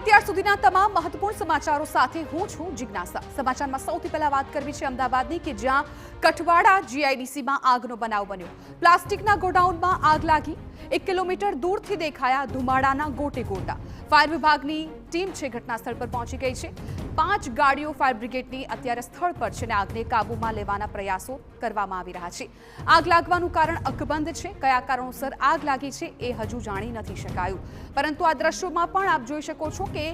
અત્યાર સુધીના તમામ મહત્વપૂર્ણ સમાચારો સાથે હું છું જિજ્ઞાસા। સમાચારમાં સૌથી પહેલા વાત કરવી છે અમદાવાદની કે જ્યાં કઠવાડા જીઆઈડીસીમાં આગનો બનાવ બન્યો। પ્લાસ્ટિકના ગોડાઉનમાં આગ લાગી। 1 કિલોમીટર દૂરથી દેખાયા ધુમાડાના ગોટે ગોટા। ફાયર વિભાગની ટીમ છે ઘટના સ્થળ પર પહોંચી ગઈ છે। 5 ગાડીઓ ફાયર બ્રિગેડની અત્યારે સ્થળ પર છે અને આગને કાબૂમાં લેવાના પ્રયાસો કરવામાં આવી રહ્યા છે। આગ લાગવાનું કારણ અકબંધ છે। કયા કારણોસર આગ લાગી છે એ હજુ જાણી નથી શકાયું, પરંતુ આ દ્રશ્યોમાં પણ આપ જોઈ શકો છો કે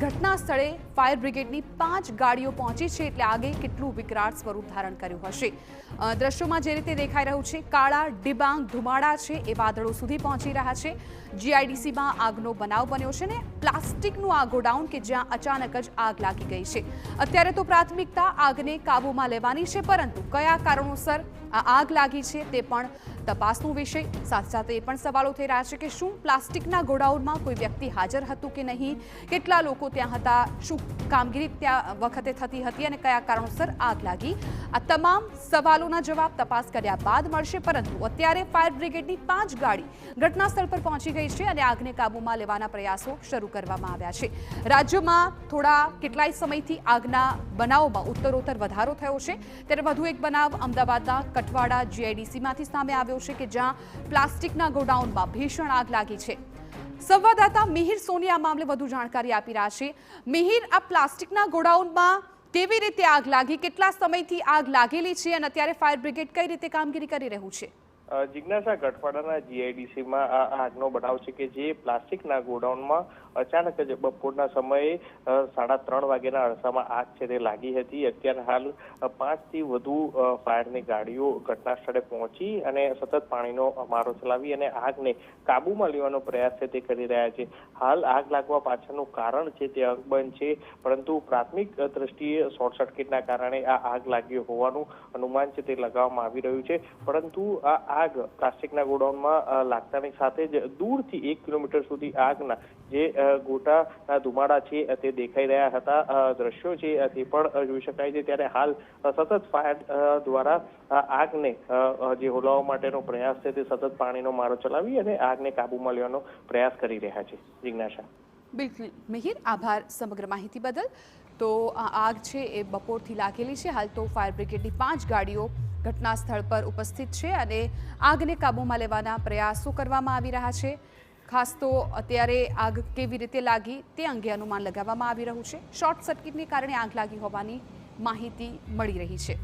ઘટના સ્થળે ફાયર બ્રિગેડની 5 ગાડીઓ પહોંચી છે, એટલે આગે કેટલું વિકરાળ સ્વરૂપ ધારણ કર્યું હશે। દ્રશ્યોમાં જે રીતે દેખાઈ રહ્યું છે કાળા ડિબાંગ ધુમાડા છે એ વાદળો સુધી પહોંચી રહ્યા છે। જીઆઈડીસીમાં આગનો બનાવ બન્યો છે ને પ્લાસ્ટિકનું આ ગોડાઉન કે જ્યાં અચાનક જ આગ લાગી ગઈ છે। અત્યારે તો પ્રાથમિકતા આગને કાબૂમાં લેવાની છે, પરંતુ કયા કારણોસર આ આગ લાગી છે તે પણ તપાસનો વિષય। સાથે સાથે એ પણ સવાલો થઈ રહ્યા છે કે શું પ્લાસ્ટિકના ગોડાઉનમાં કોઈ વ્યક્તિ હાજર હતું કે નહીં, કેટલા લોકો ત્યાં હતા, શું કામગીરી ત્યાં વખતે થતી હતી અને કયા કારણોસર આગ લાગી, આ તમામ સવાલોના જવાબ તપાસ કર્યા બાદ મળશે। પરંતુ અત્યારે ફાયર બ્રિગેડની 5 ગાડી ઘટના સ્થળ પર પહોંચી ગઈ છે અને આગને કાબૂમાં લેવાના પ્રયાસો શરૂ કરવામાં આવ્યા છે। રાજ્યમાં થોડા કેટલાય સમયથી આગના બનાવોમાં ઉત્તરોત્તર વધારો થયો છે, ત્યારે વધુ એક બનાવ અમદાવાદના કઠવાડા જીઆઈડીસીમાંથી સામે આવ્યો છે કે જ્યાં પ્લાસ્ટિકના ગોડાઉનમાં ભીષણ આગ લાગી છે। સંવાદદાતા મિહિર સોની આ મામલે વધુ જાણકારી આપી રહ્યા છે। મિહિર, આ પ્લાસ્ટિકના ગોડાઉનમાં કેવી રીતે આગ લાગી, કેટલા સમયથી આગ લાગેલી છે અને અત્યારે ફાયર બ્રિગેડ કઈ રીતે કામગીરી કરી રહ્યું છે? જિજ્ઞાસા, ગઠવાડાના જીઆઈડીસીમાં આ આગનો બનાવ છે કે જે પ્લાસ્ટિકના ગોડાઉનમાં અચાનક જ બપોરના સમયે 3:30 વાગ્યાના અરસામાં આગ છે તે લાગી હતી। અત્યારે હાલ 5 થી વધુ ફાયરની ગાડીઓ ઘટના સ્થળે પહોંચી અને સતત પાણીનો મારો ચલાવી અને આગને કાબૂમાં લેવાનો પ્રયાસ છે તે કરી રહ્યા છે। હાલ આગ લાગવા પાછળનું કારણ છે તે અકબંધ છે, પરંતુ પ્રાથમિક દ્રષ્ટિએ શોર્ટ સર્કિટના કારણે આ આગ લાગી હોવાનું અનુમાન છે તે લગાવવામાં આવી રહ્યું છે। પરંતુ આ આગ પ્લાસ્ટિકના ગોડાઉનમાં લાગતાની સાથે જ દૂરથી 1 કિલોમીટર સુધી આગના જે ગોટાના ધુમાડા છે તે દેખાઈ રહ્યા હતા। દ્રશ્યો છે તે પણ જોઈ શકાય છે। ત્યારે હાલ સતત ફાયર દ્વારા આગને જે હોલાવવા માટેનો પ્રયાસ છે તે સતત પાણીનો મારો ચલાવી અને આગને કાબૂમાં લેવાનો પ્રયાસ કરી રહ્યા છે। જિજ્ઞાસા, બિલકુલ મિહિર, આભાર સમગ્ર માહિતી બદલ। તો આ આગ છે એ બપોરથી લાગેલી છે। હાલ તો ફાયર બ્રિગેડની 5 ગાડીઓ ઘટના સ્થળ પર ઉપસ્થિત છે અને આગને કાબૂમાં લેવાના પ્રયાસો કરવામાં આવી રહ્યા છે। ખાસ તો અત્યારે આગ કેવી રીતે લાગી તે અંગે અનુમાન લગાવવામાં આવી રહ્યું છે। શોર્ટ સર્કિટને કારણે આગ લાગી હોવાની માહિતી મળી રહી છે।